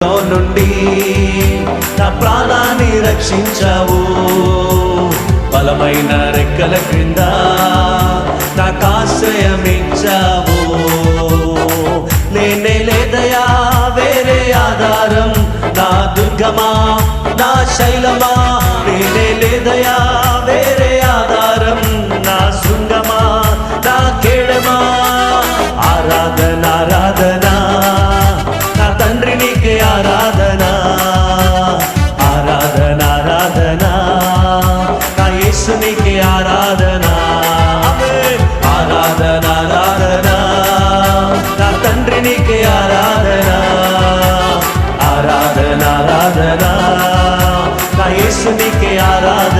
నుండి నా ప్రాణాన్ని రక్షించావు. బలమైన రెక్కల క్రింద నాకు ఆశ్రయమిచ్చావు. నేనే లేదయా వేరే ఆధారం, నా దుర్గమా నా శైలమా. నేనే లేదయా వేరే ఆధారం, నా శృంగమా నా కేడమా. ఆరాధన ఆరాధన నా తండ్రి నీకే ఆరాధన. ఆరాధన ఆరాధన నా యేసు నీకే ఆరాధన. ఆరాధన ఆరాధన నా తండ్రి నీకే ఆరాధన. ఆరాధన ఆరాధన నా యేసు నీకే ఆరాధన.